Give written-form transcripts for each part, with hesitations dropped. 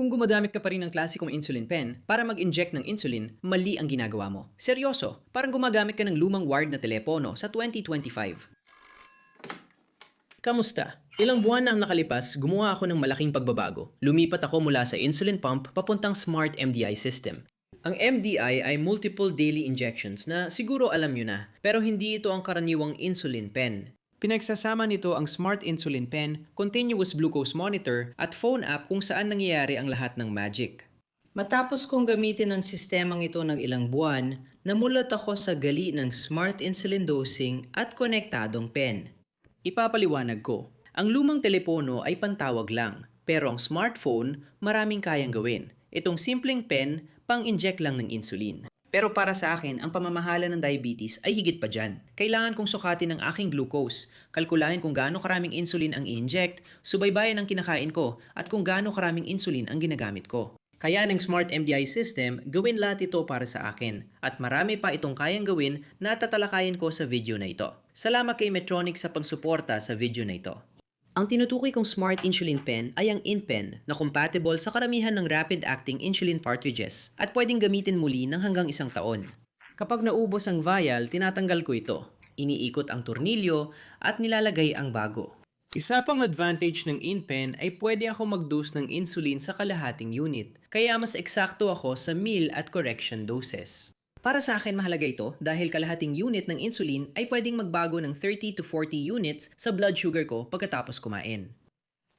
Kung gumagamit ka pa rin ng klasikong insulin pen para mag-inject ng insulin, mali ang ginagawa mo. Seryoso, parang gumagamit ka ng lumang wired na telepono sa 2025. Kamusta? Ilang buwan na ang nakalipas, gumawa ako ng malaking pagbabago. Lumipat ako mula sa insulin pump papuntang Smart MDI system. Ang MDI ay multiple daily injections na siguro alam nyo na, pero hindi ito ang karaniwang insulin pen. Pinagsasama nito ang Smart Insulin Pen, Continuous Glucose Monitor at phone app kung saan nangyayari ang lahat ng magic. Matapos kong gamitin ang sistemang ito ng ilang buwan, namulat ako sa gali ng Smart Insulin Dosing at konektadong pen. Ipapaliwanag ko, ang lumang telepono ay pantawag lang, pero ang smartphone maraming kayang gawin. Itong simpleng pen, pang-inject lang ng insulin. Pero para sa akin, ang pamamahala ng diabetes ay higit pa dyan. Kailangan kong sukatin ang aking glucose, kalkulahin kung gaano karaming insulin ang i-inject, subaybayan ang kinakain ko, at kung gaano karaming insulin ang ginagamit ko. Kaya ng Smart MDI system, gawin lahat ito para sa akin. At marami pa itong kayang gawin na tatalakayin ko sa video na ito. Salamat kay Medtronic sa pagsuporta sa video na ito. Ang tinutukoy kong Smart Insulin Pen ay ang InPen na compatible sa karamihan ng rapid-acting insulin cartridges at pwedeng gamitin muli ng hanggang 1 taon. Kapag naubos ang vial, tinatanggal ko ito. Iniikot ang tornilyo at nilalagay ang bago. Isa pang advantage ng InPen ay pwede ako mag-dose ng insulin sa kalahating unit, kaya mas eksakto ako sa meal at correction doses. Para sa akin mahalaga ito dahil kalahating unit ng insulin ay pwedeng magbago ng 30 to 40 units sa blood sugar ko pagkatapos kumain.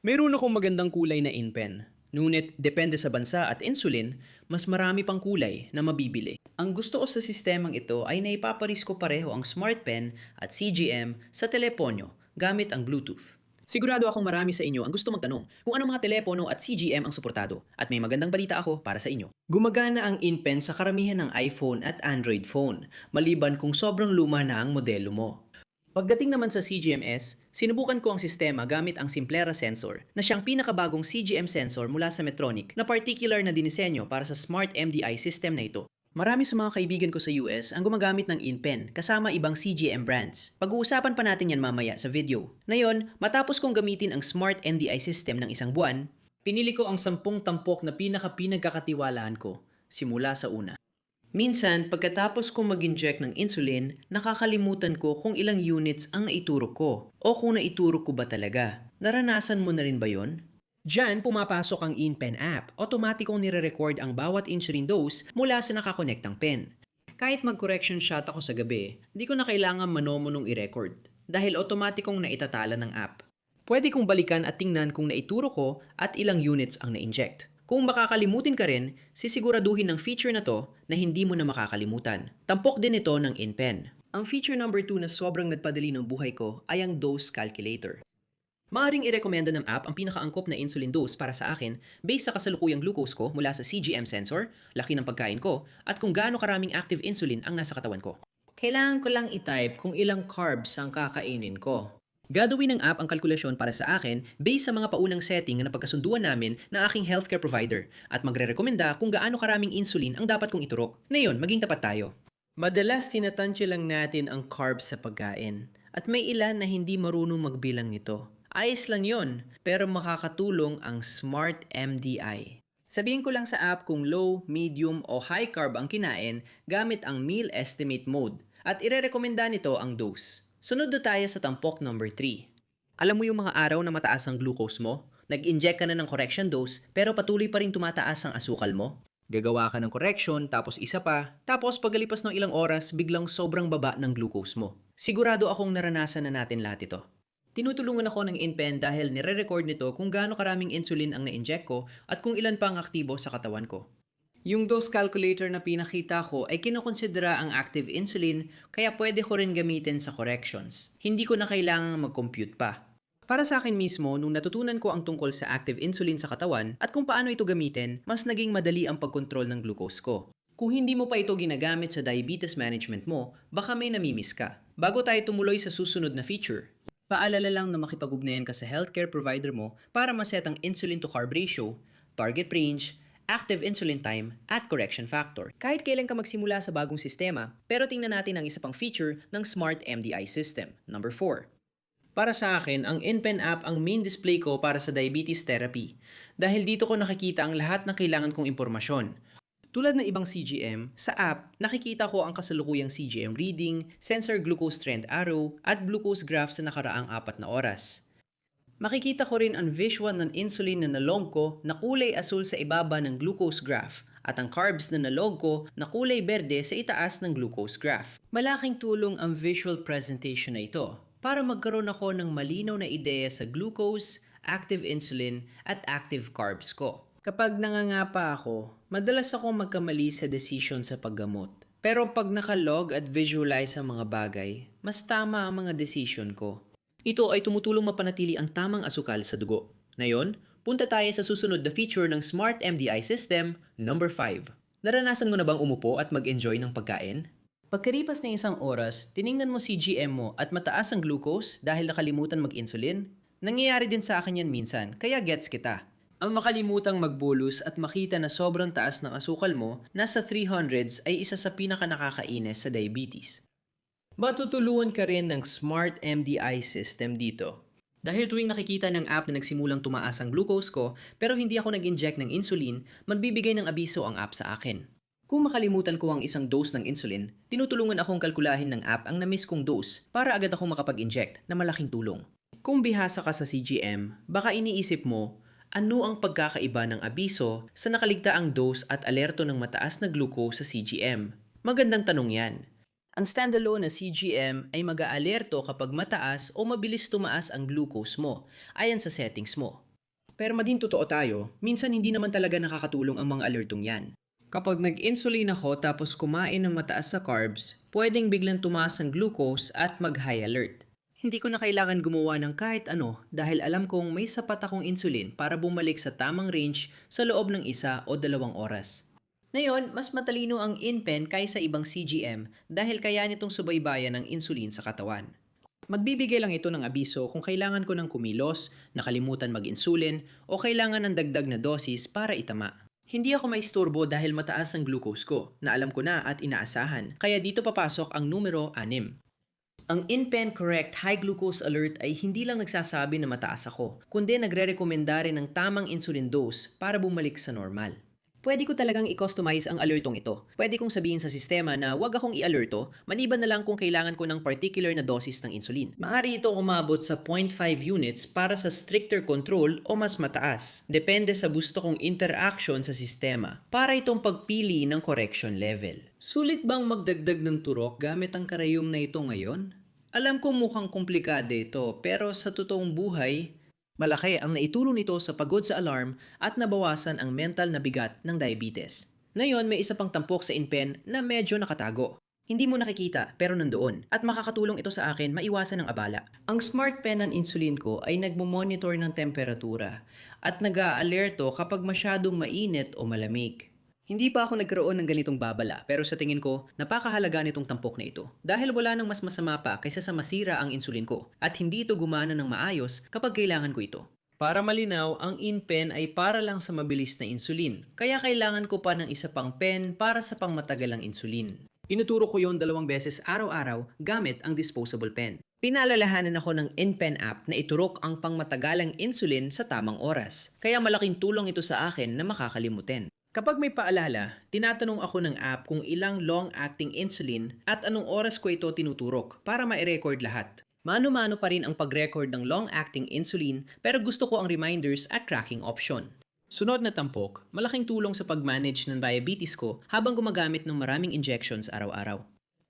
Meron akong magandang kulay na InPen. Ngunit depende sa bansa at insulin, mas marami pang kulay na mabibili. Ang gusto ko sa sistemang ito ay naipaparis ko pareho ang Smart Pen at CGM sa teleponyo gamit ang Bluetooth. Sigurado akong marami sa inyo ang gusto magtanong kung anong mga telepono at CGM ang suportado at may magandang balita ako para sa inyo. Gumagana ang InPen sa karamihan ng iPhone at Android phone, maliban kung sobrang luma na ang modelo mo. Pagdating naman sa CGMS, sinubukan ko ang sistema gamit ang Simplera sensor na siyang pinakabagong CGM sensor mula sa Medtronic na particular na dinisenyo para sa Smart MDI system na ito. Marami sa mga kaibigan ko sa US ang gumagamit ng InPen kasama ibang CGM brands. Pag-uusapan pa natin yan mamaya sa video. Ngayon, matapos kong gamitin ang Smart NDI system ng 1 buwan, pinili ko ang 10 tampok na pinagkakatiwalaan ko simula sa una. Minsan, pagkatapos kong mag-inject ng insulin, nakakalimutan ko kung ilang units ang naiturok ko o kung naiturok ko ba talaga. Naranasan mo na rin ba yon? Diyan pumapasok ang InPen app. Otomatikong nire-record ang bawat insulin dose mula sa nakakonektang pen. Kahit mag-correction shot ako sa gabi, di ko na kailangan manomonong i-record dahil otomatikong naitatala ng app. Pwede kong balikan at tingnan kung naituro ko at ilang units ang na-inject. Kung makakalimutin ka rin, sisiguraduhin ng feature na to na hindi mo na makakalimutan. Tampok din ito ng InPen. Ang feature number 2 na sobrang nagpadali ng buhay ko ay ang dose calculator. Maaring irekomenda ng app ang pinakaangkop na insulin dose para sa akin based sa kasalukuyang glucose ko mula sa CGM sensor, laki ng pagkain ko, at kung gaano karaming active insulin ang nasa katawan ko. Kailangan ko lang i-type kung ilang carbs ang kakainin ko. Gagawin ng app ang kalkulasyon para sa akin based sa mga paunang setting na napagkasunduan namin ng aking healthcare provider at magre-rekomenda kung gaano karaming insulin ang dapat kong iturok. Ngayon, maging tapat tayo. Madalas tinatansya lang natin ang carbs sa pagkain at may ilan na hindi marunong magbilang nito. Ayos lang yon, pero makakatulong ang Smart MDI. Sabihin ko lang sa app kung low, medium o high carb ang kinain gamit ang meal estimate mode at irerekomenda nito ang dose. Sunod na tayo sa tampok number 3. Alam mo yung mga araw na mataas ang glucose mo? Nag-inject ka na ng correction dose pero patuloy pa rin tumataas ang asukal mo? Gagawa ka ng correction, tapos isa pa, tapos pagalipas ng ilang oras, biglang sobrang baba ng glucose mo. Sigurado akong naranasan na natin lahat ito. Tinutulungan ako ng InPen dahil nire-record nito kung gaano karaming insulin ang na-inject ko at kung ilan pa ang aktibo sa katawan ko. Yung dose calculator na pinakita ko ay kinokonsidera ang active insulin kaya pwede ko rin gamitin sa corrections. Hindi ko na kailangang mag-compute pa. Para sa akin mismo, nung natutunan ko ang tungkol sa active insulin sa katawan at kung paano ito gamitin, mas naging madali ang pagkontrol ng glucose ko. Kung hindi mo pa ito ginagamit sa diabetes management mo, baka may namimiss ka. Bago tayo tumuloy sa susunod na feature, paalala lang na makipag-ugnayan ka sa healthcare provider mo para maset ang insulin to carb ratio, target range, active insulin time, at correction factor. Kahit kailan ka magsimula sa bagong sistema, pero tingnan natin ang isa pang feature ng Smart MDI system. Number 4. Para sa akin, ang InPen app ang main display ko para sa diabetes therapy. Dahil dito ko nakikita ang lahat ng kailangan kong impormasyon. Tulad ng ibang CGM, sa app, nakikita ko ang kasalukuyang CGM reading, sensor glucose trend arrow, at glucose graph sa nakaraang 4 na oras. Makikita ko rin ang visual ng insulin na nalog ko na kulay asul sa ibaba ng glucose graph at ang carbs na nalog ko na kulay berde sa itaas ng glucose graph. Malaking tulong ang visual presentation na ito para magkaroon ako ng malinaw na ideya sa glucose, active insulin at active carbs ko. Kapag nangangapa ako, madalas ako magkamali sa decision sa paggamot. Pero pag nakalog at visualize ang mga bagay, mas tama ang mga decision ko. Ito ay tumutulong mapanatili ang tamang asukal sa dugo. Ngayon, punta tayo sa susunod na feature ng Smart MDI System, number 5. Naranasan mo na bang umupo at mag-enjoy ng pagkain? Pagkaripas ng 1 oras, tiningnan mo CGM mo at mataas ang glucose dahil nakalimutan mag-insulin? Nangyayari din sa akin yan minsan, kaya gets kita. Ang makalimutang magbolus at makita na sobrang taas ng asukal mo, nasa 300s ay isa sa pinaka-nakakainis sa diabetes. Matutulungan ka rin ng Smart MDI system dito. Dahil tuwing nakikita ng app na nagsimulang tumaas ang glucose ko pero hindi ako nag-inject ng insulin, magbibigay ng abiso ang app sa akin. Kung makalimutan ko ang isang dose ng insulin, tinutulungan akong kalkulahin ng app ang na-miss kong dose para agad akong makapag-inject na malaking tulong. Kung bihasa ka sa CGM, baka iniisip mo, ano ang pagkakaiba ng abiso sa nakaligtaang dose at alerto ng mataas na glucose sa CGM? Magandang tanong yan. Ang standalone na CGM ay mag-aalerto kapag mataas o mabilis tumaas ang glucose mo, ayon sa settings mo. Pero maging totoo tayo, minsan hindi naman talaga nakakatulong ang mga alertong yan. Kapag nag-insulin ako tapos kumain ng mataas sa carbs, pwedeng biglang tumaas ang glucose at mag-high alert. Hindi ko na kailangan gumawa ng kahit ano dahil alam kong may sapat akong insulin para bumalik sa tamang range sa loob ng 1 o 2 oras. Ngayon, mas matalino ang InPen kaysa ibang CGM dahil kaya nitong subaybayan ng insulin sa katawan. Magbibigay lang ito ng abiso kung kailangan ko ng kumilos, nakalimutan mag-insulin, o kailangan ng dagdag na dosis para itama. Hindi ako maisturbo dahil mataas ang glucose ko, na alam ko na at inaasahan, kaya dito papasok ang numero 6. Ang InPen Correct High Glucose Alert ay hindi lang nagsasabi na mataas ako, kundi nagre-rekomenda rin ng tamang insulin dose para bumalik sa normal. Pwede ko talagang i-customize ang alertong ito. Pwede kong sabihin sa sistema na wag akong i-alerto, maliban na lang kung kailangan ko ng particular na dosis ng insulin. Maaari ito umabot sa 0.5 units para sa stricter control o mas mataas. Depende sa gusto kong interaction sa sistema para itong pagpili ng correction level. Sulit bang magdagdag ng turok gamit ang karayom na ito ngayon? Alam ko mukhang komplikado ito, pero sa totoong buhay, malaki ang naitulong nito sa pagod sa alarm at nabawasan ang mental na bigat ng diabetes. Ngayon, may isa pang tampok sa InPen na medyo nakatago. Hindi mo nakikita pero nandoon at makakatulong ito sa akin maiwasan ang abala. Ang Smart Pen ng insulin ko ay nagmo-monitor ng temperatura at nag-aalerto kapag masyadong mainit o malamig. Hindi pa ako nagkaroon ng ganitong babala pero sa tingin ko, napakahalaga nitong tampok na ito dahil wala nang mas masama pa kaysa sa masira ang insulin ko at hindi ito gumana ng maayos kapag kailangan ko ito. Para malinaw, ang InPen ay para lang sa mabilis na insulin kaya kailangan ko pa ng isa pang pen para sa pangmatagalang insulin. Inuturo ko yon 2 beses araw-araw gamit ang disposable pen. Pinaalalahanan ako ng InPen app na iturok ang pangmatagalang insulin sa tamang oras kaya malaking tulong ito sa akin na makakalimutin. Kapag may paalala, tinatanong ako ng app kung ilang long-acting insulin at anong oras ko ito tinuturok para ma-record lahat. Mano-mano pa rin ang pag-record ng long-acting insulin pero gusto ko ang reminders at tracking option. Sunod na tampok, malaking tulong sa pag-manage ng diabetes ko habang gumagamit ng maraming injections araw-araw.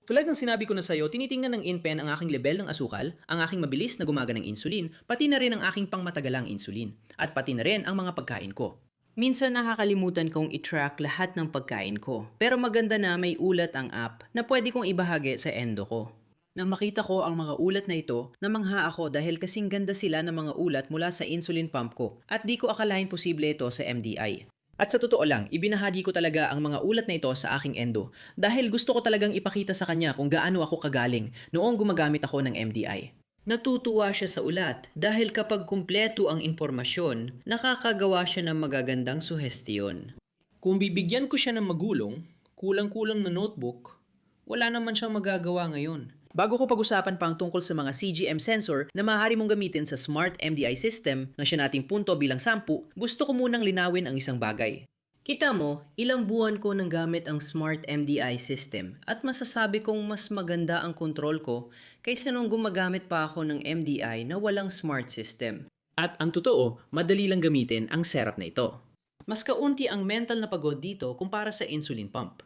Tulad ng sinabi ko na sa'yo, tinitingnan ng InPen ang aking level ng asukal, ang aking mabilis na gumaganang insulin, pati na rin ang aking pangmatagalang insulin, at pati na rin ang mga pagkain ko. Minsan nakakalimutan kong i-track lahat ng pagkain ko. Pero maganda na may ulat ang app na pwede kong ibahagi sa endo ko. Nang makita ko ang mga ulat na ito, namangha ako dahil kasing ganda sila ng mga ulat mula sa insulin pump ko at di ko akalain posible ito sa MDI. At sa totoo lang, ibinahagi ko talaga ang mga ulat na ito sa aking endo dahil gusto ko talagang ipakita sa kanya kung gaano ako kagaling noong gumagamit ako ng MDI. Natutuwa siya sa ulat dahil kapag kumpleto ang impormasyon, nakakagawa siya ng magagandang suhestiyon. Kung bibigyan ko siya ng magulong, kulang-kulang na notebook, wala naman siyang magagawa ngayon. Bago ko pag-usapan pang tungkol sa mga CGM sensor na maaari mong gamitin sa Smart MDI system na siya nating punto bilang sampu, gusto ko munang linawin ang isang bagay. Kita mo, ilang buwan ko nang gamit ang Smart MDI system at masasabi kong mas maganda ang control ko kaysa nung gumagamit pa ako ng MDI na walang smart system. At ang totoo, madali lang gamitin ang setup na ito. Mas kaunti ang mental na pagod dito kumpara sa insulin pump.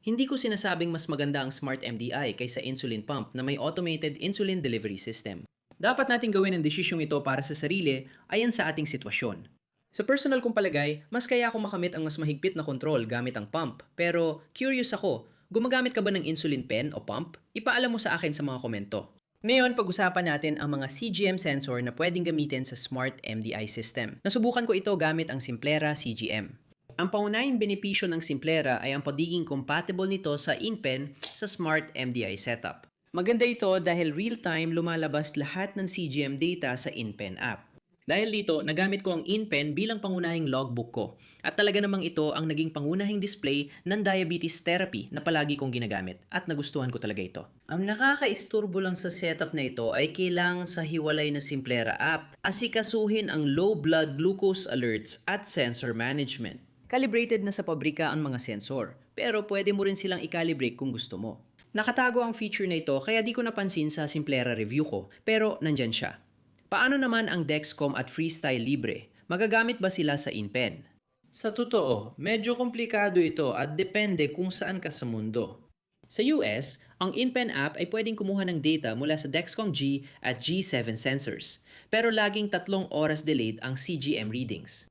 Hindi ko sinasabing mas maganda ang Smart MDI kaysa insulin pump na may automated insulin delivery system. Dapat nating gawin ang desisyong ito para sa sarili ayon sa ating sitwasyon. Sa personal kong palagay, mas kaya ako makamit ang mas mahigpit na control gamit ang pump. Pero curious ako, gumagamit ka ba ng insulin pen o pump? Ipaalam mo sa akin sa mga komento. Ngayon, pag-usapan natin ang mga CGM sensor na pwedeng gamitin sa Smart MDI system. Nasubukan ko ito gamit ang Simplera CGM. Ang pangunahing benepisyo ng Simplera ay ang pagiging compatible nito sa InPen sa Smart MDI setup. Maganda ito dahil real-time lumalabas lahat ng CGM data sa InPen app. Dahil dito, nagamit ko ang InPen bilang pangunahing logbook ko. At talaga namang ito ang naging pangunahing display ng diabetes therapy na palagi kong ginagamit at nagustuhan ko talaga ito. Ang nakakaisturbo lang sa setup na ito ay kailangan sa hiwalay na Simplera app asikasuhin ang low blood glucose alerts at sensor management. Calibrated na sa pabrika ang mga sensor, pero pwede mo rin silang i-calibrate kung gusto mo. Nakatago ang feature na ito kaya di ko napansin sa Simplera review ko, pero nandyan siya. Paano naman ang Dexcom at Freestyle Libre? Magagamit ba sila sa InPen? Sa totoo, medyo komplikado ito at depende kung saan ka sa mundo. Sa US, ang InPen app ay pwedeng kumuha ng data mula sa Dexcom G at G7 sensors, pero laging 3 oras delayed ang CGM readings.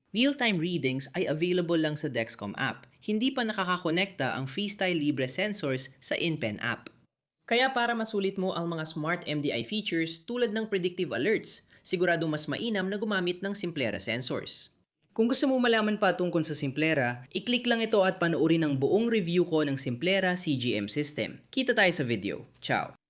Real-time readings ay available lang sa Dexcom app. Hindi pa nakakakonekta ang Freestyle Libre sensors sa InPen app. Kaya para masulit mo ang mga Smart MDI features tulad ng predictive alerts, sigurado mas mainam na gumamit ng Simplera sensors. Kung gusto mo malaman pa tungkol sa Simplera, i-click lang ito at panoorin ang buong review ko ng Simplera CGM system. Kita tayo sa video. Ciao!